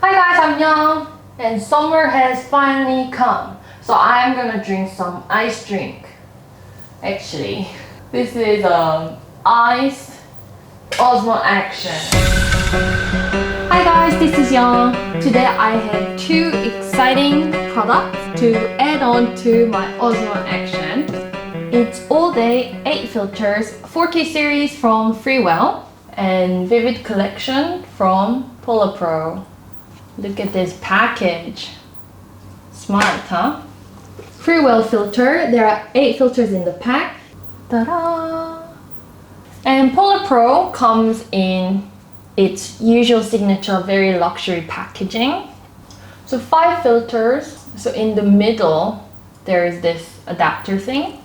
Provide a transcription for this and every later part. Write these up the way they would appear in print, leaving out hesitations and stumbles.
Hi guys, I'm Young, and summer has finally come. So I'm gonna drink some ice drink. Actually, this is ice Osmo Action. Hi guys, this is Young. Today I have two exciting products to add on to my Osmo Action. It's all day 8 filters, 4K series from Freewell, and Vivid Collection from Polar Pro. Look at this package. Smart, huh? Freewell filter. There are 8 filters in the pack. Ta-da! And Polar Pro comes in its usual signature, very luxury packaging. So 5 filters. So in the middle, there is this adapter thing.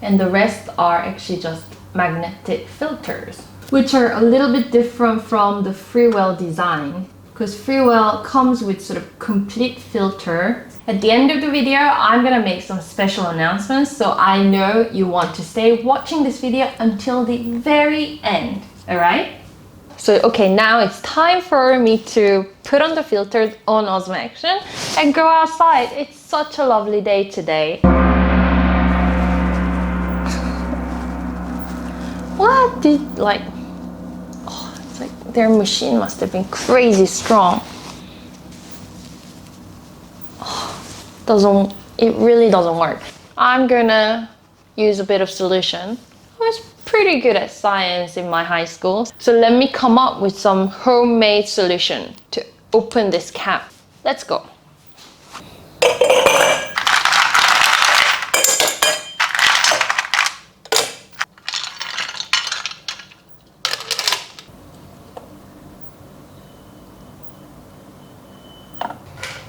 And the rest are actually just magnetic filters, which are a little bit different from the Freewell design, because Freewell comes with sort of complete filter. At the end of the video, I'm gonna make some special announcements, so I know you want to stay watching this video until the very end, alright? So okay, now it's time for me to put on the filters on Osmo Action and go outside. It's such a lovely day today. What did, it's like their machine must have been crazy strong. It really doesn't work. I'm gonna use a bit of solution. I was pretty good at science in my high school, so let me come up with some homemade solution to open this cap. Let's go.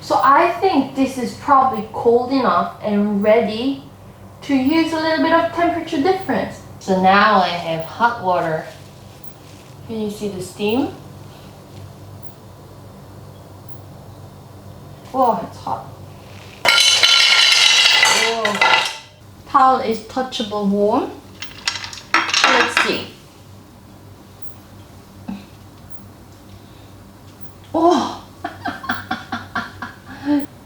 So I think this is probably cold enough and ready to use a little bit of temperature difference. So now I have hot water. Can you see the steam? Oh, it's hot. Oh. Towel is touchable warm. Let's see. Oh.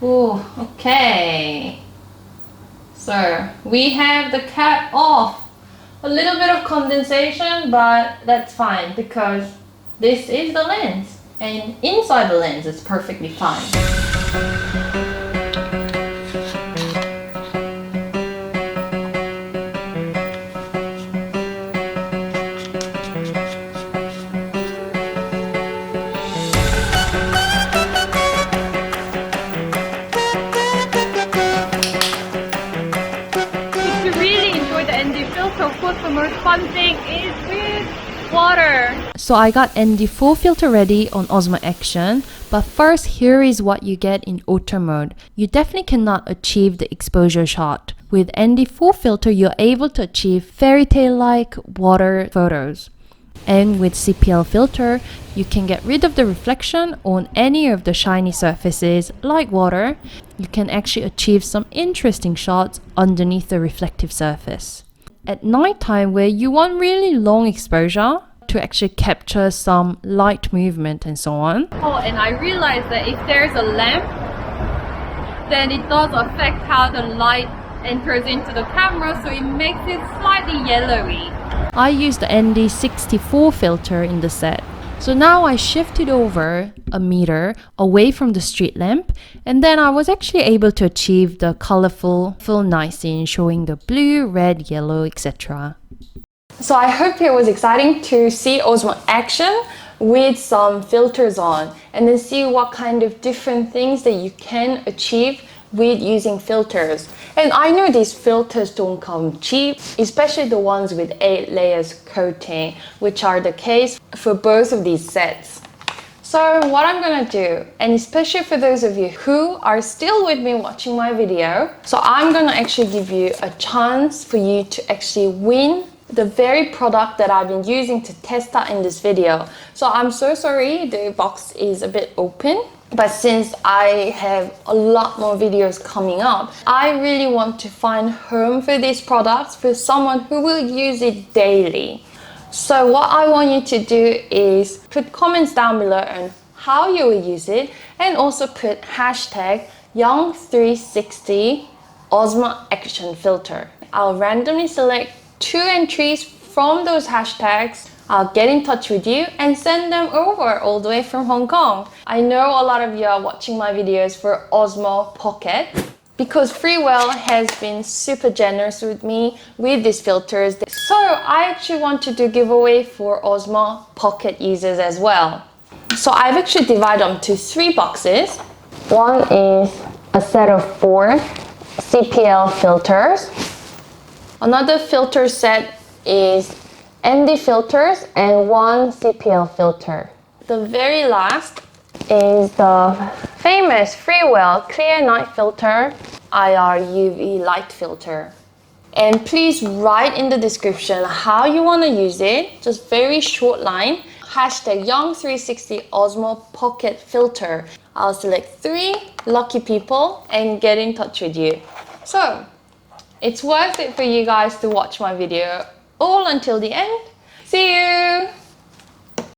Oh, okay. So we have the cap off. A little bit of condensation, but that's fine because this is the lens, and inside the lens it's perfectly fine. Of course, the most fun thing is with water. So I got ND4 filter ready on Osmo Action, but first here is what you get in auto mode. You definitely cannot achieve the exposure shot. With ND4 filter, you're able to achieve fairy tale-like water photos. And with CPL filter, you can get rid of the reflection on any of the shiny surfaces like water. You can actually achieve some interesting shots underneath the reflective surface. At nighttime, where you want really long exposure to actually capture some light movement and so on. Oh, and I realized that if there's a lamp, then it does affect how the light enters into the camera, so it makes it slightly yellowy. I used the ND64 filter in the set. So now I shifted over a meter away from the street lamp, and then I was actually able to achieve the colorful full nice scene showing the blue, red, yellow, etc. So I hope it was exciting to see Osmo Action with some filters on, and then see what kind of different things that you can achieve with using filters. And I know these filters don't come cheap, especially the ones with 8 layers coating, which are the case for both of these sets. So what I'm gonna do, and especially for those of you who are still with me watching my video, so I'm gonna actually give you a chance for you to actually win the very product that I've been using to test out in this video. So I'm so sorry the box is a bit open, but since I have a lot more videos coming up, I really want to find home for these products for someone who will use it daily. So what I want you to do is put comments down below on how you will use it, and also put hashtag Young360 Osmo Action Filter. I'll randomly select 2 entries from those hashtags. I'll get in touch with you and send them over all the way from Hong Kong. I know a lot of you are watching my videos for Osmo Pocket because Freewell has been super generous with me with these filters. So I actually want to do giveaway for Osmo Pocket users as well. So I've actually divided them to 3 boxes. One is a set of 4 CPL filters. Another filter set is ND filters and 1 CPL filter. The very last is the famous Freewell Clear Night Filter IR UV Light Filter. And please write in the description how you want to use it, just very short line. Hashtag Young360 Osmo Pocket Filter. I'll select 3 lucky people and get in touch with you. So, it's worth it for you guys to watch my video all until the end. See you!